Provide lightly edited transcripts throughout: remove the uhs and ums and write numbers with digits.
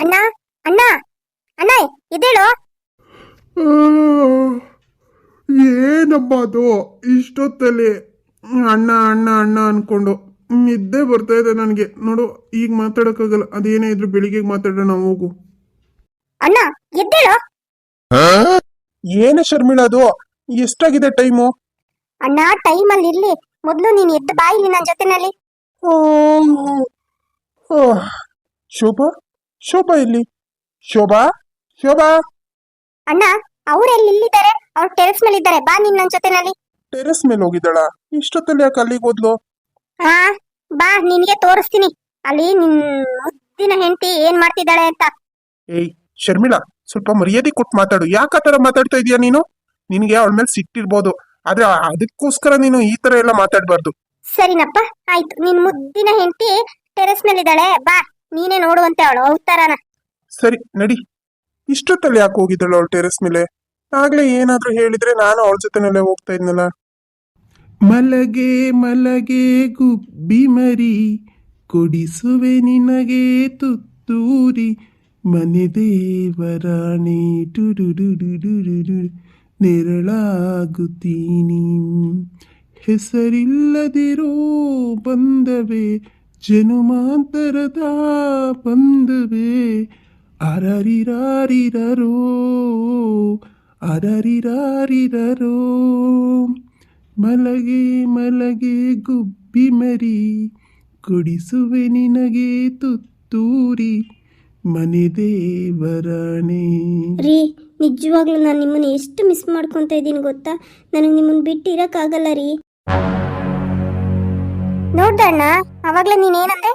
ಅಣ್ಣ ಅಣ್ಣ ಅಣ್ಣ ಇದೇಳು. ಏನಪ್ಪ ಅದು ಇಷ್ಟೊತ್ತಲ್ಲಿ ಅಣ್ಣ ಅಣ್ಣ ಅಣ್ಣ ಅನ್ಕೊಂಡು ನಿದ್ದೆ ಬರ್ತಾ ಇದೆ ನನಗೆ. ನೋಡು ಈಗ ಮಾತಾಡೋಕ್ಕಾಗಲ್ಲ, ಅದೇನೇ ಇದ್ರು ಬೆಳಿಗ್ಗೆ ಮಾತಾಡೋಣ ಹೋಗು. ಅಣ್ಣ ಎದ್ದೇಳು. ಏನೇ ಶರ್ಮಿಳಾ ಅದು? ಎಷ್ಟಾಗಿದೆ ಟೈಮು? ಅಣ್ಣ ಟೈಮ್ ಅಲ್ಲಿ ಇರ್ಲಿ, ಮೊದ್ಲು ನೀನ್ ಎದ್ದು ಬಾ ಇಲ್ಲಿ ನನ್ನ ಜೊತೆನಲ್ಲಿ. ಶೋಭಾ ಶೋಭಾ ಇಲ್ಲಿ? ಶೋಭಾ ಶೋಭಾ ಅಣ್ಣ ಅವ್ರೆಲ್ಲಿ ಇಲ್ಲಿದ್ದಾರೆ? ಅವ್ರು ಟೆರೆಸ್ ಮೇಲೆ ಇದ್ದಾರೆ, ಬಾ ನೀನ್ ನನ್ನ ಜೊತೆನಲ್ಲಿ. ಟೆರೆಸ್ ಮೇಲೆ ಹೋಗಿದ್ದಾಳ? ಇಷ್ಟೊತ್ತಲ್ಲಿ ಯಾಕೆ ಅಲ್ಲಿಗೆ ಹೋದ್ಲು? ಹಾ ಬಾ, ನಿನ್ಗೆ ತೋರಿಸ್ತೀನಿ ಅಲ್ಲಿ ನಿನ್ ಮುದ್ದಿನ ಹೆಂಡತಿ ಏನ್ ಮಾಡ್ತಿದ್ದಾಳೆ ಅಂತ. ಏಯ್ ಶರ್ಮಿಳಾ, ಸ್ವಲ್ಪ ಮರ್ಯಾದೆ ಕೊಟ್ಟು ಮಾತಾಡು. ಯಾಕೆ ಆ ಥರ ಮಾತಾಡ್ತಾ ಇದೀಯಾ ನೀನು? ನಿನಗೆ ಅವಳ ಮೇಲೆ ಸಿಟ್ಟಿರ್ಬೋದು, ಆದ್ರೆ ಅದಕ್ಕೋಸ್ಕರ ನೀನು ಈ ತರ ಎಲ್ಲ ಮಾತಾಡ್ಬಾರ್ದು. ಸರಿನಪ್ಪ, ಆಯ್ತು. ನಿನ್ ಮುದ್ದಿನ ಹೆಂಡತಿ ಟೆರೆಸ್ ಮೇಲೆ ಇದ್ದಾಳೆ, ಬಾ ನೀನೇ ನೋಡುವಂತೆ ಅವಳು ಅವತಾರನ. ಸರಿ ನಡಿ. ಇಷ್ಟೊತ್ತಲ್ಲಿ ಯಾಕೆ ಹೋಗಿದ್ದಾಳು ಅವಳು ಟೆರೆಸ್ ಮೇಲೆ? ಆಗ್ಲೇ ಏನಾದ್ರೂ ಹೇಳಿದ್ರೆ ನಾನು ಅವಳ ಜೊತೆನಲ್ಲೇ ಹೋಗ್ತಾ ಇದ್ನಲ್ಲ. ಮಲಗೆ ಮಲಗೆ ಗುಬ್ಬಿ ಮರಿ, ಕೊಡಿಸುವೆ ನಿನಗೆ ತುತ್ತೂರಿ, ಮನೆ ದೇವರಾಣಿ ಟುಡುಡುಡುಡುಡು, ನೆರಳಾಗುತ್ತೀನಿ. ಹೆಸರಿಲ್ಲದಿರೋ ಬಂದವೆ, ಜನುಮಾಂತರದ ಬಂದವೆ, ಅರರಿರಾರಿರರೋ ಅರರಿರಾರಿರರೋ. ಮಲಗೆ ಮಲಗೆ ಗುಬ್ಬಿ ಮರಿ, ಕೊಡಿಸುವೆ ನಿನಗೆ ತುತ್ತೂರಿ, ಮನೆ ದೇವರಾಣೆ. ರೀ, ನಿಜವಾಗ್ಲೂ ನಾನು ನಿಮ್ಮನ್ನ ಎಷ್ಟು ಮಿಸ್ ಮಾಡ್ಕೊತಾ ಇದ್ದೀನಿ ಗೊತ್ತಾ? ನನಗೆ ನಿಮ್ಮನ್ನ ಬಿಟ್ಟು ಇರಕ್ಕಾಗಲ್ಲ ರೀ. ನೋಡ್ದಣ್ಣ, ಅವಾಗ್ಲೇ ನೀನೇನಂದೆ?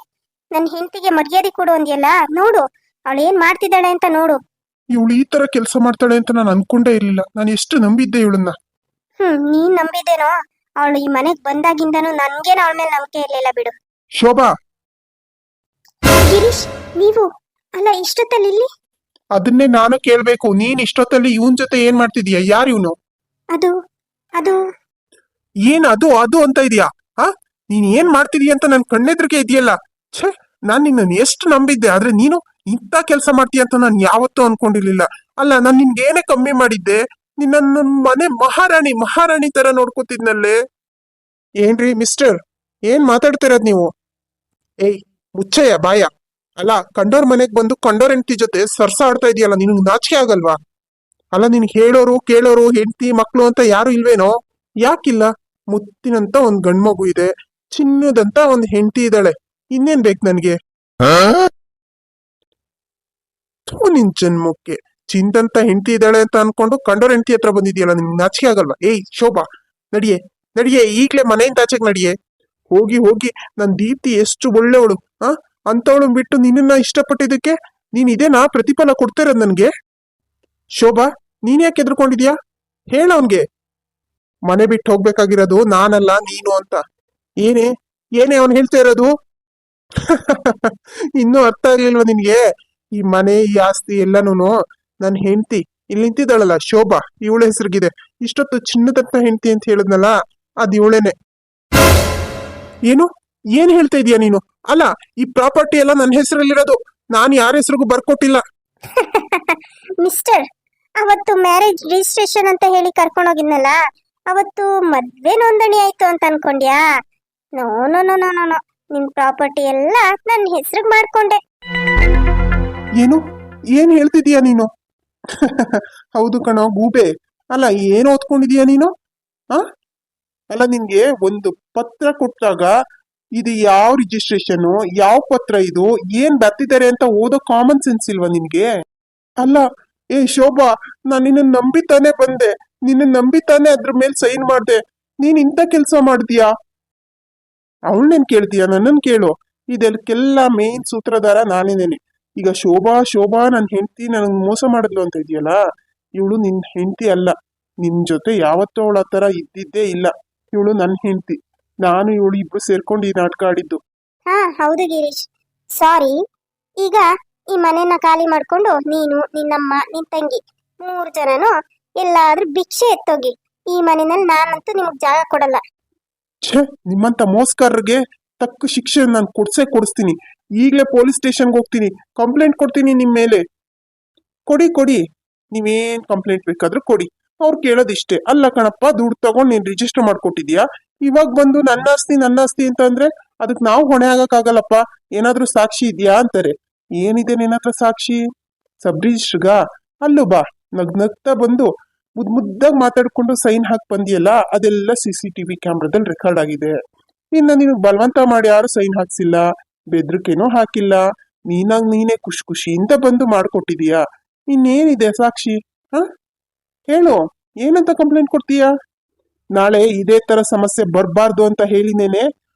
ನನ್ನ ಹೆಂಡತಿಗೆ ಮರ್ಯಾದೆ ಕೊಡು ಅಂದ್ಯಲ್ಲ, ನೋಡು ಅವಳು ಏನ್ ಮಾಡ್ತಿದ್ದಾಳೆ ಅಂತ ನೋಡು. ಇವಳು ಈ ತರ ಕೆಲಸ ಮಾಡ್ತಾಳೆ ಅಂತ ನಾನು ಅನ್ಕೊಂಡೇ ಇರ್ಲಿಲ್ಲ. ನಾನು ಎಷ್ಟು ನಂಬಿದ್ದೆ ಇವಳನ್ನ. ನೀನ್ ನಂಬಿದ್ದೇನೋ, ಅವಳು ಈ ಮನೆಗ್ ಬಂದಾಗಿಂದನೂ ನನ್ಗೇನು ಅವಳ ಮೇಲೆ ನಂಬಿಕೆ ಇರ್ಲಿಲ್ಲ ಬಿಡು. ಶೋಭಾ, ಗಿರೀಶ್, ನೀವು ಅಲ್ಲ ಇಷ್ಟೊತ್ತಲ್ಲಿ ಇಲ್ಲಿ? ಅದನ್ನೇ ನಾನು ಕೇಳ್ಬೇಕು. ನೀನ್ ಇಷ್ಟೊತ್ತಲ್ಲಿ ಇವನ್ ಜೊತೆ ಏನ್ ಮಾಡ್ತಿದೀಯ? ಯಾರು ಇವನು? ಅದು ಅದು ಏನ್ ಅದು ಅದು ಅಂತ ಇದೀಯಾ? ನೀನ್ ಏನ್ ಮಾಡ್ತಿದೀಯ ಅಂತ ನನ್ ಕಣ್ಣೆದ್ರಿಗೆ ಇದೆಯಲ್ಲ. ಛೇ, ನಾನ್ ನಿನ್ನ ಎಷ್ಟು ನಂಬಿದ್ದೆ, ಆದ್ರೆ ನೀನು ಇಂಥ ಕೆಲಸ ಮಾಡ್ತೀಯ ಅಂತ ನಾನು ಯಾವತ್ತೂ ಅನ್ಕೊಂಡಿರ್ಲಿಲ್ಲ. ಅಲ್ಲ, ನಾನ್ ನಿನ್ಗೆ ಏನೇ ಕಮ್ಮಿ ಮಾಡಿದ್ದೆ? ನಿನ್ನ ಮನೆ ಮಹಾರಾಣಿ ಮಹಾರಾಣಿ ತರ ನೋಡ್ಕೋತಿದ್ನಲ್ಲೇ. ಏನ್ರಿ ಮಿಸ್ಟರ್, ಏನ್ ಮಾತಾಡ್ತಿರೋದ್ ನೀವು? ಏಯ್ ಮುಚ್ಚಯ್ಯ ಬಾಯ. ಅಲ್ಲ, ಕಂಡೋರ್ ಮನೆಗ್ ಬಂದು ಕಂಡೋರ್ ಹೆಂಡತಿ ಜೊತೆ ಸರ್ಸ ಆಡ್ತಾ ಇದೆಯಲ್ಲ, ನಿನಗ್ ನಾಚಿಕೆ ಆಗಲ್ವಾ? ಅಲ್ಲ, ನಿನ್ಗೆ ಹೇಳೋರು ಕೇಳೋರು ಹೆಂಡತಿ ಮಕ್ಳು ಅಂತ ಯಾರು ಇಲ್ವೇನೋ? ಯಾಕಿಲ್ಲ? ಮುತ್ತಿನಂತ ಒಂದ್ ಗಂಡ್ಮಗು ಇದೆ, ಚಿನ್ನದಂತ ಒಂದ್ ಹೆಂಡತಿ ಇದ್ದಾಳೆ, ಇನ್ನೇನ್ ಬೇಕು ನನ್ಗೆ? ನಿನ್ ಜನ್ಮಕ್ಕೆ ಚಿಂದಂತ ಹೆಂಡತಿ ಇದ್ದಾಳೆ ಅಂತ ಅನ್ಕೊಂಡು ಕಂಡೋರ್ ಹೆಂಡತಿ ಹತ್ರ ಬಂದಿದ್ಯಲ್ಲ, ನಿಮ್ಗೆ ನಾಚಿಕೆ ಆಗಲ್ವಾ? ಏಯ್ ಶೋಭಾ, ನಡಿಯೇ ನಡಿಯೇ, ಈಗ್ಲೇ ಮನೆಯಿಂದ ಆಚೆಗೆ ನಡಿಯೇ. ಹೋಗಿ ಹೋಗಿ, ನನ್ ದೀಪ್ತಿ ಎಷ್ಟು ಒಳ್ಳೆವಳು, ಅಂತವಳು ಬಿಟ್ಟು ನಿನ್ನ ಇಷ್ಟಪಟ್ಟಿದ್ದಕ್ಕೆ ನೀನ್ ಇದೇನಾ ಪ್ರತಿಫಲ ಕೊಡ್ತಾ ಇರೋದ್ ನನ್ಗೆ? ಶೋಭಾ, ನೀನ್ ಯಾಕೆ ಎದ್ರುಕೊಂಡಿದ್ಯಾ? ಹೇಳ ಅವನ್ಗೆ. ಮನೆ ಬಿಟ್ಟು ಹೋಗ್ಬೇಕಾಗಿರೋದು ನಾನಲ್ಲ ನೀನು ಅಂತ. ಏನೇ ಏನೇ ಅವನ್ ಹೇಳ್ತಾ ಇರೋದು? ಇನ್ನೂ ಅರ್ಥ ಆಗ್ಲಿಲ್ವಾ ನಿನ್ಗೆ? ಈ ಮನೆ ಈ ಆಸ್ತಿ ಎಲ್ಲಾನು ನನ್ ಹೆಂಡತಿ ಇಲ್ಲಿ ನಿಂತಿದ್ದಾಳಲ್ಲ ಶೋಭಾ, ಇವಳ ಹೆಸರಿಗಿದೆ. ಇಷ್ಟೊತ್ತು ಚಿನ್ನದಂತ ಹೆಂಡತಿ ಅಂತ ಹೇಳಿದ್ನಲ್ಲ, ಅದ್ ಇವಳೇನೆ. ಏನು ಏನ್ ಹೇಳ್ತಾ ಇದೀಯ ನೀನು? ಅಲ್ಲ, ಈ ಪ್ರಾಪರ್ಟಿ ಎಲ್ಲ ನನ್ನ ಹೆಸರಲ್ಲಿರೋದು, ನಾನು ಯಾರ ಹೆಸರಿಗೂ ಬರ್ಕೊಟ್ಟಿಲ್ಲ. ಮಿಸ್ಟರ್, ಅವತ್ತು ಮ್ಯಾರೇಜ್ ರಿಜಿಸ್ಟ್ರೇಷನ್ ಅಂತ ಹೇಳಿ ಕರ್ಕೊಂಡೋಗಿದ್ನಲ್ಲ, ಅವತ್ತು ಮದ್ವೆ ನೋಂದಣಿ ಆಯ್ತು ಅಂತ ಅನ್ಕೊಂಡ್ಯಾ? No no no no no, ನಿಮ್ ಪ್ರಾಪರ್ಟಿ ಎಲ್ಲ ನನ್ನ ಹೆಸರಿಗೆ ಮಾಡ್ಕೊಂಡೆ. ಏನು ಏನ್ ಹೇಳ್ತಿದೀಯ ನೀನು? ಹೌದು ಕಣೋ ಗೂಬೆ. ಅಲ್ಲ, ಏನು ಓದ್ಕೊಂಡಿದೀಯ ನೀನು? ಅಲ್ಲ, ನಿನ್ಗೆ ಒಂದು ಪತ್ರ ಕೊಟ್ಟಾಗ ಇದು ಯಾವ ರಿಜಿಸ್ಟ್ರೇಷನ್, ಯಾವ ಪತ್ರ, ಇದು ಏನ್ ಬರ್ತಿದ್ದಾರೆ ಅಂತ ಓದೋ ಕಾಮನ್ ಸೆನ್ಸ್ ಇಲ್ವಾ ನಿನ್ಗೆ? ಅಲ್ಲ, ಏ ಶೋಭಾ, ನಾನು ನಿನ್ನ ನಂಬಿತಾನೆ ಬಂದೆ, ನಿನ್ನ ನಂಬಿತಾನೆ ಅದ್ರ ಮೇಲೆ ಸೈನ್ ಮಾಡ್ದೆ, ನೀನ್ ಇಂಥ ಕೆಲ್ಸ ಮಾಡ್ತೀಯಾ? ಅವಳನ್ನೇನ್ ಕೇಳ್ತೀಯ? ನನ್ನನ್ ಕೇಳು. ಇದಕ್ಕೆಲ್ಲ ಮೇನ್ ಸೂತ್ರಧಾರ ನಾನೇನೇನೆ. ಈಗ ಶೋಭಾ ಶೋಭಾ ನನ್ ಹೆಂಡತಿ ನನಗ್ ಮೋಸ ಮಾಡಿದ್ಲು ಅಂತ ಇದೆಯಲ್ಲ, ಇವಳು ನಿನ್ ಹೆಂಡತಿ ಅಲ್ಲ. ನಿನ್ ಜೊತೆ ಯಾವತ್ತೂ ಅವಳ ತರ ಇದ್ದಿದ್ದೇ ಇಲ್ಲ. ಇವಳು ನನ್ ಹೆಂಡತಿ. ನಾನು ಇವಳು ಇಬ್ರು ಸೇರ್ಕೊಂಡು ಈ ನಾಟಕ ಆಡಿದ್ದು. ಹೌದು ಗಿರೀಶ್, ಸಾರಿ. ಈಗ ಈ ಮನೆನ ಖಾಲಿ ಮಾಡ್ಕೊಂಡು ನೀನು, ನಿನ್ನಮ್ಮ, ನಿನ್ ತಂಗಿ 3 ಜನನು ಎಲ್ಲಾದ್ರೂ ಭಿಕ್ಷೆ ಎತ್ತೋಗಿ. ಈ ಮನೆಯಲ್ಲಿ ನಾನಂತೂ ನಿಮಗ್ ಜಾಗ ಕೊಡಲ್ಲ. ಛೇ, ನಿಮ್ಮಂತ ಮೋಸ್ಕರ್ರಿಗೆ ತಕ್ಕ ಶಿಕ್ಷೆ ನಾನು ಕೊಡ್ಸೇ ಕೊಡಿಸ್ತೀನಿ. ಈಗಲೇ ಪೊಲೀಸ್ ಸ್ಟೇಷನ್ಗೆ ಹೋಗ್ತೀನಿ, ಕಂಪ್ಲೇಂಟ್ ಕೊಡ್ತೀನಿ ನಿಮ್ಮ ಮೇಲೆ. ಕೊಡಿ ಕೊಡಿ, ನೀವೇನ್ ಕಂಪ್ಲೇಂಟ್ ಬೇಕಾದ್ರೂ ಕೊಡಿ. ಅವ್ರು ಕೇಳೋದಿಷ್ಟೇ, ಅಲ್ಲ ಕಣಪ್ಪ ದುಡ್ಡು ತಗೊಂಡು ನೀನ್ ರಿಜಿಸ್ಟರ್ ಮಾಡ್ಕೊಟ್ಟಿದ್ಯಾ, ಇವಾಗ ಬಂದು ನನ್ನ ಆಸ್ತಿ ಅಂತ ಅಂದ್ರೆ ಅದಕ್ಕೆ ನಾವು ಹೊಣೆ ಆಗಕ್ಕಾಗಲ್ಲಪ್ಪ, ಏನಾದ್ರೂ ಸಾಕ್ಷಿ ಇದೆಯಾ ಅಂತಾರೆ. ಏನಿದೆ ನಿನ್ನ ಹತ್ರ ಸಾಕ್ಷಿ? ಸಬ್ ರಿಜಿಸ್ಟ್ರಿಗ? ಅಲ್ಲೂ ಬಾ, ನಗ್ನಗ್ತಾ ಬಂದು ಮುದ್ದಾಗಿ ಮಾತಾಡ್ಕೊಂಡು ಸೈನ್ ಹಾಕಿ ಬಂದಿಯಲ್ಲ, ಅದೆಲ್ಲ CCTV ಕ್ಯಾಮ್ರಾದಲ್ಲಿ ರೆಕಾರ್ಡ್ ಆಗಿದೆ. ಇನ್ನು ನಿನಗೆ ಬಲವಂತ ಮಾಡಿ ಯಾರು ಸೈನ್ ಹಾಕ್ಸಿಲ್ಲ, ಬೆದ್ರಿಕೆನೂ ಹಾಕಿಲ್ಲ, ನೀನೇ ಖುಷಿಯಿಂದ ಬಂದು ಮಾಡ್ಕೊಟ್ಟಿದೀಯಾ. ಇನ್ನೇನಿದೆ ಸಾಕ್ಷಿ? ಹ ಹೇಳು, ಏನಂತ ಕಂಪ್ಲೇಂಟ್ ಕೊಡ್ತೀಯಾ? ನಾಳೆ ಇದೇ ತರ ಸಮಸ್ಯೆ ಬರಬಾರ್ದು ಅಂತ ಹೇಳಿನೇನೆ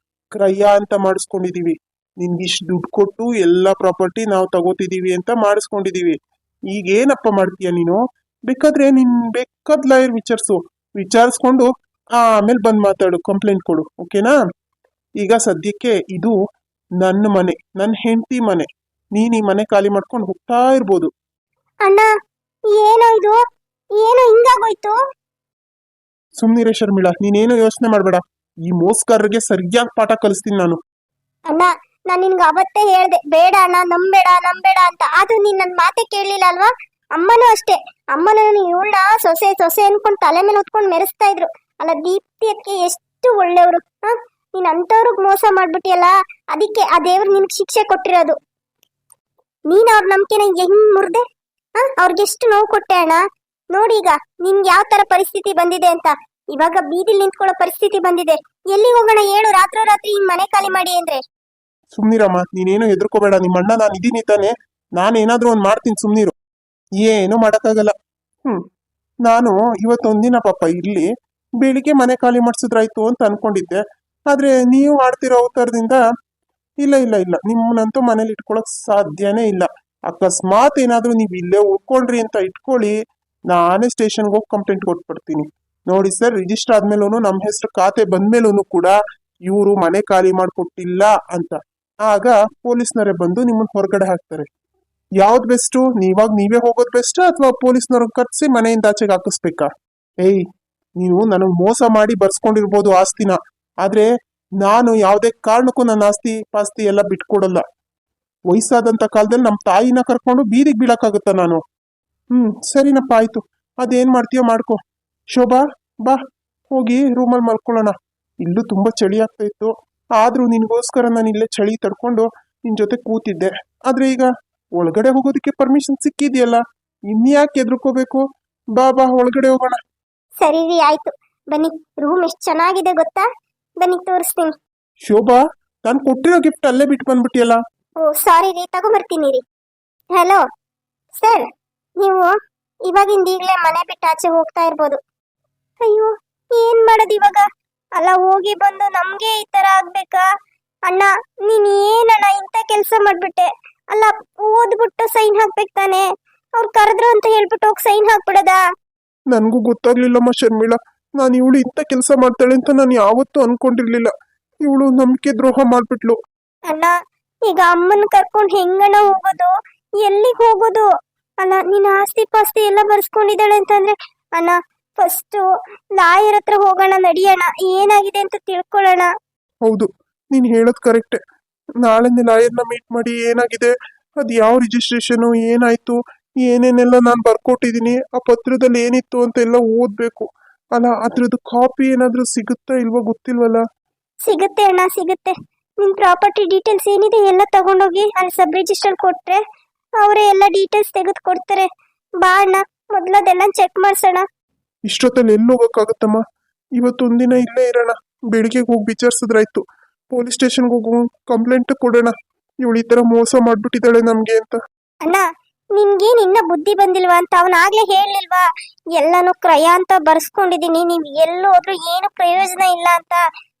ಕ್ರಯ ಅಂತ ಮಾಡಿಸ್ಕೊಂಡಿದೀವಿ. ನಿನ್ಗಿಷ್ಟು ದುಡ್ಡು ಕೊಟ್ಟು ಎಲ್ಲ ಪ್ರಾಪರ್ಟಿ ನಾವು ತಗೋತಿದೀವಿ ಅಂತ ಮಾಡಿಸ್ಕೊಂಡಿದೀವಿ. ಈಗ ಏನಪ್ಪ ಮಾಡ್ತೀಯ ನೀನು? ಬೇಕಾದ್ರೆ ಬೇಕಾದ್ ಲಾಯರ್ ವಿಚಾರಿಸ್ಕೊಂಡು ಆಮೇಲೆ ಬಂದ್ ಮಾತಾಡು, ಕಂಪ್ಲೇಂಟ್ ಕೊಡು, ಓಕೆನಾ? ಈಗ ಸದ್ಯಕ್ಕೆ ಇದು ನನ್ನ ಮನೆ, ನನ್ನ ಹೆಂಡತಿ ಮನೆ. ನೀನ್ ಈ ಮನೆ ಖಾಲಿ ಮಾಡ್ಕೊಂಡು ಹೋಗ್ತಾ ಇರ್ಬೋದು. ಅಣ್ಣ, ಏನೋ ಇದು, ಏನೋ ಹಿಂಗಾಗೋಯ್ತು? ಸುಮ್ನಿರೇ ಶರ್ಮಿಳಾ, ನೀನೇನು ಯೋಚನೆ ಮಾಡ್ಬೇಡ. ಈ ಮೋಸ್ಕರ್ರಿಗೆ ಸರಿಯಾಗಿ ಪಾಠ ಕಲಿಸ್ತೀನಿ ನಾನು. ಅಣ್ಣ, ನಾನು ನಿನ್ಗೆ ಅವತ್ತೇ ಹೇಳ್ದೆ ಬೇಡ ಅಣ್ಣ, ನಂಬೇಡ ಅಂತ. ಅದು ನೀನ್ ನನ್ ಮಾತೆ ಕೇಳಲಿಲ್ಲ ಅಲ್ವಾ? ಅಮ್ಮನೂ ಅಷ್ಟೇ, ಅಮ್ಮನೂ ಇವಳ ಸೊಸೆ ಸೊಸೆ ಅನ್ಕೊಂಡು ತಲೆ ಮೇಲೆ ಹೊತ್ಕೊಂಡು ಮೆರೆಸ್ತಾ ಇದ್ರು. ಅಲ್ಲ ದೀಪ್ತಿ ಅದಕ್ಕೆ ಎಷ್ಟು ಒಳ್ಳೆಯವರು. ನೀನ್ ಅಂತವ್ರಿಗೆ ಮೋಸ ಮಾಡ್ಬಿಟ್ಟಿಯಲ್ಲ, ಅದಕ್ಕೆ ಆ ದೇವ್ರು ನಿನ್ಗೆ ಶಿಕ್ಷೆ ಕೊಟ್ಟಿರೋದು. ನೀನ್ ಅವ್ರ ನಂಬಿಕೆನ ಹೆಂಗ್ ಮುರ್ದೆ? ಅವ್ರಿಗೆಷ್ಟು ನೋವು ಕೊಟ್ಟೆ ಅಣ್ಣ. ನೋಡಿ ಈಗ ನಿನ್ಗೆ ಯಾವ ತರ ಪರಿಸ್ಥಿತಿ ಬಂದಿದೆ ಅಂತ. ಇವಾಗ ಬೀದಿಲ್ ನಿಂತ್ಕೊಳ್ಳೋ ಪರಿಸ್ಥಿತಿ ಬಂದಿದೆ. ಎಲ್ಲಿ ಹೋಗೋಣ ಹೇಳು? ರಾತ್ರಿ ಹಿಂಗ್ ಮನೆ ಖಾಲಿ ಮಾಡಿ ಅಂದ್ರೆ. ಸುಮ್ನಿರಮ್ಮ, ನೀನೇನು ಹೆದರ್ಕೋಬೇಡ. ನಿಮ್ಮ ಅಣ್ಣ ನಾನು ಇದೀನಿ ತಾನೆ, ನಾನೇನಾದ್ರೂ ಒಂದ್ ಮಾಡ್ತೀನಿ, ಸುಮ್ನಿರು. ಏನು ಮಾಡಕ್ಕಾಗಲ್ಲ. ನಾನು ಇವತ್ತೊಂದಿನ ಪಾಪ ಇರ್ಲಿ, ಬೆಳಿಗ್ಗೆ ಮನೆ ಖಾಲಿ ಮಾಡ್ಸಿದ್ರಾಯ್ತು ಅಂತ ಅನ್ಕೊಂಡಿದ್ದೆ. ಆದ್ರೆ ನೀವು ಆಡ್ತಿರೋ ಅವತಾರದಿಂದ ಇಲ್ಲ ಇಲ್ಲ ಇಲ್ಲ, ನಿಮ್ಮನ್ನಂತೂ ಮನೇಲಿ ಇಟ್ಕೊಳಕ್ ಸಾಧ್ಯನೇ ಇಲ್ಲ. ಅಕಸ್ಮಾತ್ ಏನಾದ್ರೂ ನೀವು ಇಲ್ಲೇ ಉಳ್ಕೊಂಡ್ರಿ ಅಂತ ಇಟ್ಕೊಳ್ಳಿ, ನಾನೇ ಸ್ಟೇಷನ್ಗೆ ಹೋಗಿ ಕಂಪ್ಲೇಂಟ್ ಕೊಟ್ಬಿಡ್ತೀನಿ. ನೋಡಿ ಸರ್, ರಿಜಿಸ್ಟರ್ ಆದ್ಮೇಲೂ ನಮ್ಮ ಹೆಸರು ಖಾತೆ ಬಂದ್ಮೇಲೂ ಕೂಡ ಇವರು ಮನೆ ಖಾಲಿ ಮಾಡ್ಕೊಟ್ಟಿಲ್ಲ ಅಂತ ಆಗ ಪೊಲೀಸ್ನವರೇ ಬಂದು ನಿಮ್ಮನ್ನ ಹೊರಗಡೆ ಹಾಕ್ತಾರೆ. ಯಾವ್ದು ಬೆಸ್ಟು? ನೀವೇ ಹೋಗೋದು ಬೆಸ್ಟ್ ಅಥವಾ ಪೊಲೀಸ್ನವ್ರನ್ನ ಕರ್ಸಿ ಮನೆಯಿಂದ ಆಚೆಗೆ ಹಾಕಿಸ್ಬೇಕಾ? ಏಯ್, ನೀವು ನನಗೆ ಮೋಸ ಮಾಡಿ ಬರ್ಸ್ಕೊಂಡಿರ್ಬೋದು ಆಸ್ತಿನ, ಆದ್ರೆ ನಾನು ಯಾವುದೇ ಕಾರಣಕ್ಕೂ ನನ್ನ ಆಸ್ತಿ ಪಾಸ್ತಿ ಎಲ್ಲ ಬಿಟ್ಕೊಡಲ್ಲ. ವಯಸ್ಸಾದಂತ ಕಾಲದಲ್ಲಿ ನಮ್ಮ ತಾಯಿನ ಕರ್ಕೊಂಡು ಬೀದಿಗೆ ಬೀಳಕ್ಕಾಗುತ್ತ ನಾನು? ಸರಿನಪ್ಪ, ಆಯ್ತು, ಅದೇನ್ ಮಾಡ್ತೀಯೋ ಮಾಡ್ಕೊ. ಶೋಭಾ, ಬಾ, ಹೋಗಿ ರೂಮಲ್ಲಿ ಮಲ್ಕೊಳ್ಳೋಣ. ಇಲ್ಲೂ ತುಂಬಾ ಚಳಿ ಆಗ್ತಾ ಇತ್ತು, ಆದ್ರೂ ನಿನ್ಗೋಸ್ಕರ ನಾನು ಇಲ್ಲೇ ಚಳಿ ತಡ್ಕೊಂಡು ನಿನ್ ಜೊತೆ ಕೂತಿದ್ದೆ. ಆದ್ರೆ ಈಗ ಒಳಗಡೆ ಹೋಗೋದಕ್ಕೆ ಪರ್ಮಿಷನ್ ಸಿಕ್ಕಿದ್ಯಲ್ಲ, ಇನ್ಯಾಕೆ ಎದ್ರುಕೋಬೇಕು? ಬಾ ಬಾ, ಒಳಗಡೆ ಹೋಗೋಣ. ಸರಿ ರೀ, ಆಯ್ತು, ಬನ್ನಿ. ರೂಮ್ ಎಷ್ಟು ಚೆನ್ನಾಗಿದೆ ಗೊತ್ತಾ? ಬನ್ನಿ ತೋರಿಸ್ತೀನಿ. ಶೋಭಾ, ನಾನು ಕೊಟ್ಟಿರೋ ಗಿಫ್ಟ್ ಅಲ್ಲೇ ಬಿಟ್ಟು ಬಂದ್ಬಿಟ್ಟಿಯಲ್ಲ. ಓ ಸಾರಿ ರೀ, ತಗೊಂಬರ್ತೀನಿ ರೀ. ಹಲೋ ಸರ್, ನೀವು ಇವಾಗಿಂದ ಈಗಲೇ ಮನೆ ಬಿಟ್ಟು ಆಚೆ ಹೋಗ್ತಾ ಇರ್ಬೋದು. ಅಯ್ಯೋ, ಏನ್ ಮಾಡೋದು ಇವಾಗ? ಅಲ್ಲ, ಹೋಗಿ ಬಂದು ನಮ್ಗೆ ಈ ತರ ಆಗ್ಬೇಕಾ? ಅಣ್ಣ, ನೀನ್ ಏನಣ್ಣ ಇಂಥ ಕೆಲಸ ಮಾಡ್ಬಿಟ್ಟೆ? ಅಲ್ಲ, ಓದ್ಬಿಟ್ಟು ಸೈನ್ ಹಾಕ್ಬೇಕು ತಾನೆ? ಅವ್ರು ಕರೆದ್ರು ಅಂತ ಹೇಳ್ಬಿಟ್ಟು ಹೋಗಿ ಸೈನ್ ಹಾಕ್ಬಿಡದಾ? ನನ್ಗೂ ಗೊತ್ತಾಗ್ಲಿಲ್ಲಮ್ಮ ಶರ್ಮಿಳಾ, ನಾನು ಇವಳು ಇಂಥ ಕೆಲಸ ಮಾಡ್ತಾಳೆ ಅಂತ ನಾನು ಯಾವತ್ತೂ ಅನ್ಕೊಂಡಿರ್ಲಿಲ್ಲ. ಇವಳು ನಂಬಿಕೆ ದ್ರೋಹ ಮಾಡ್ಬಿಟ್ಲು. ಅಣ್ಣ, ಈಗ ಅಮ್ಮನ್ ಕರ್ಕೊಂಡು ಹೆಂಗಣ್ಣ ಹೋಗೋದು? ಎಲ್ಲಿಗೆ ಹೋಗೋದು? ಅಲ್ಲ, ನಿನ್ನ ಆಸ್ತಿ ಪಾಸ್ತಿ ಎಲ್ಲ ಬರ್ಸ್ಕೊಂಡಿದ್ದಾಳೆ ಅಂತಂದ್ರೆ ಅಣ್ಣ, ಫಸ್ಟ್ ಲಾಯರ್ ಹತ್ರ ಹೋಗೋಣ, ನಡಿಯೋಣ, ಏನಾಗಿದೆ ಅಂತ ತಿಳ್ಕೊಳ್ಳೋಣ. ಹೌದು, ನೀನ್ ಹೇಳೋದ್ ಕರೆಕ್ಟೆ. ನಾಳೆ ಲಾಯರ್ನ ಮೀಟ್ ಮಾಡಿ ಏನಾಗಿದೆ, ಅದ್ ಯಾವ ರಿಜಿಸ್ಟ್ರೇಷನ್, ಏನಾಯ್ತು, ಏನೇನೆಲ್ಲ ನಾನು ಬರ್ಕೊಟ್ಟಿದೀನಿ, ಆ ಪತ್ರದಲ್ಲಿ ಏನಿತ್ತು ಅಂತ ಎಲ್ಲ ಓದ್ಬೇಕು. ಅಲ್ಲ, ಅದ್ರದ್ದು ಕಾಪಿ ಏನಾದ್ರೂ ಸಿಗುತ್ತಾ ಇಲ್ವೋ ಗೊತ್ತಿಲ್ವಲ್ಲ. ಸಿಗುತ್ತೆ ಅಣ್ಣ, ಸಿಗುತ್ತೆ. ನಿಮ್ ಪ್ರಾಪರ್ಟಿ ಡೀಟೇಲ್ಸ್ ಏನಿದೆ ಎಲ್ಲ ತಗೊಂಡೋಗಿ ಅಲ್ಲಿ ಸಬ್ ರಿಜಿಸ್ಟರ್ ಕೊಟ್ರೆ ಅವರೇ ಎಲ್ಲ ಡೀಟೇಲ್ಸ್ ತೆಗೆದು ಕೊಡ್ತಾರೆ. ಬಾ ಅಣ್ಣ, ಮೊದ್ಲದೆಲ್ಲ ಚೆಕ್ ಮಾಡ್ಸೋಣ. ಇಷ್ಟೊತ್ತಲ್ಲಿ ಎಲ್ಲಿ ಹೋಗಕ್ಕಾಗತ್ತಮ್ಮ? ಇವತ್ತೊಂದಿನ ಇಲ್ಲೇ ಇರೋಣ, ಬೆಳಿಗ್ಗೆ ಹೋಗಿ ವಿಚಾರಿಸಿದ್ರಾಯ್ತು. ಪೊಲೀಸ್ ಸ್ಟೇಷನ್ಗೆ ಹೋಗು, ಕಂಪ್ಲೇಂಟ್ ಕೊಡೋಣ, ಇವಳು ಈ ತರ ಮೋಸ ಮಾಡ್ಬಿಟ್ಟಿದ್ದಾಳೆ ನಮ್ಗೆ ಅಂತ. ಅಣ್ಣ, ನಿಮ್ಗೇನ್ ಇನ್ನ ಬುದ್ಧಿ ಬಂದಿಲ್ವಾ ಅಂತ ಅವನಾಗ್ಲೇ ಹೇಳಿಲ್ವಾ? ಎಲ್ಲಾನು ಕ್ರಯ ಅಂತ ಬರ್ಸ್ಕೊಂಡಿದೀನಿ, ನೀವ್ ಎಲ್ಲೋದ್ರೂ ಏನು ಪ್ರಯೋಜನ ಇಲ್ಲ ಅಂತ.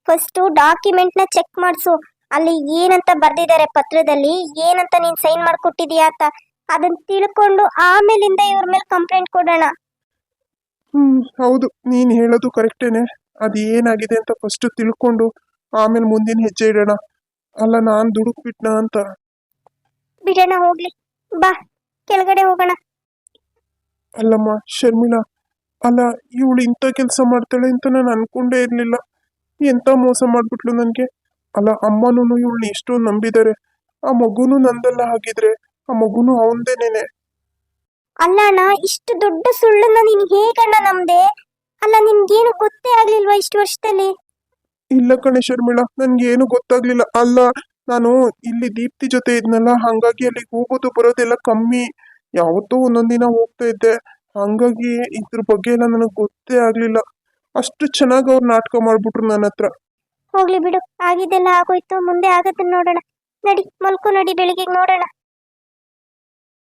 ಫಸ್ಟ್ ಡಾಕ್ಯುಮೆಂಟ್ ನ ಚೆಕ್ ಮಾಡ್ಸು, ಅಲ್ಲಿ ಏನಂತ ಬರ್ದಿದ್ದಾರೆ ಪತ್ರದಲ್ಲಿ, ಏನಂತ ನೀನ್ ಸೈನ್ ಮಾಡ್ಕೊಟ್ಟಿದೀಯಾ ಅಂತ ಅದನ್ನ ತಿಳ್ಕೊಂಡು ಆಮೇಲಿಂದ ಇವ್ರ ಮೇಲೆ ಕಂಪ್ಲೇಂಟ್ ಕೊಡೋಣ. ಹೌದು, ನೀನ್ ಹೇಳೋದು ಕರೆಕ್ಟೇನೆ. ಅದು ಏನಾಗಿದೆ ಅಂತ ಫಸ್ಟ್ ತಿಳ್ಕೊಂಡು ಆಮೇಲೆ ಮುಂದಿನ ಹೆಜ್ಜೆ ಇಡೋಣ. ಅಲ್ಲ, ನಾನ್ ದುಡುಕ್ ಬಿಟ್ನಾ ಅಂತ. ಬಿಡೋಣ, ಹೋಗ್ಲಿ, ಬಾ ಕೆಳಗಡೆ ಹೋಗೋಣ. ಅಲ್ಲಮ್ಮ ಶರ್ಮಿಳಾ, ಅಲ್ಲ, ಇವಳು ಇಂಥ ಕೆಲಸ ಮಾಡ್ತಾಳೆ ಅಂತ ನಾನು ಅನ್ಕೊಂಡೇ ಇರ್ಲಿಲ್ಲ. ಎಂತ ಮೋಸ ಮಾಡ್ಬಿಟ್ಲು ನನ್ಗೆ. ಅಲ್ಲ, ಅಮ್ಮನೂ ಇವಳನ್ನ ಎಷ್ಟೊಂದು ನಂಬಿದ್ದಾರೆ, ಆ ಮಗುನು ನಂದಲ್ಲ ಹಾಗಿದ್ರೆ, ಆ ಮಗುನು ಅವಂದೇನೇನೆ. ಅಲ್ಲ ಅಣ್ಣ, ಇಷ್ಟು ದೊಡ್ಡ ಸುಳ್ಳನ್ನ ನೀನ್ ಹೇಗಣ್ಣ ನಮ್ದೆ? ಅಲ್ಲ, ನಿನ್ಗೇನು ಗೊತ್ತೇ ಆಗ್ಲಿಲ್ವಾ ಇಷ್ಟು ವರ್ಷದಲ್ಲಿ? ಇಲ್ಲ ಕಣೆ ಶರ್ಮಿಳಾ, ನನ್ಗೆ ಏನು ಗೊತ್ತಾಗ್ಲಿಲ್ಲ. ಅಲ್ಲ, ನಾನು ಇಲ್ಲಿ ದೀಪ್ತಿ ಜೊತೆ ಇದ್ನಲ್ಲ, ಹಂಗಾಗಿ ಅಲ್ಲಿ ಹೋಗೋದು ಬರೋದೆಲ್ಲ ಕಮ್ಮಿ. ಯಾವತ್ತೂ ಒಂದೊಂದಿನ ಹೋಗ್ತಾ ಇದ್ದೆ. ಹಂಗಾಗಿ ಇದ್ರ ಬಗ್ಗೆ ಎಲ್ಲ ನನಗೆ ಗೊತ್ತೇ ಆಗ್ಲಿಲ್ಲ. ಅಷ್ಟು ಚೆನ್ನಾಗಿ ಅವ್ರು ನಾಟಕ ಮಾಡ್ಬಿಟ್ರು ನನ್ನ ಹತ್ರ. ಹೋಗ್ಲಿ ಬಿಡು, ಆಗಿದ್ದೆಲ್ಲ ಆಗೋಯ್ತು, ಮುಂದೆ ಆಗದನ್ನ ನೋಡೋಣ. ನಡಿ, ಮಲ್ಕೋ, ನಡಿ, ಬೆಳಿಗ್ಗೆ ನೋಡೋಣ.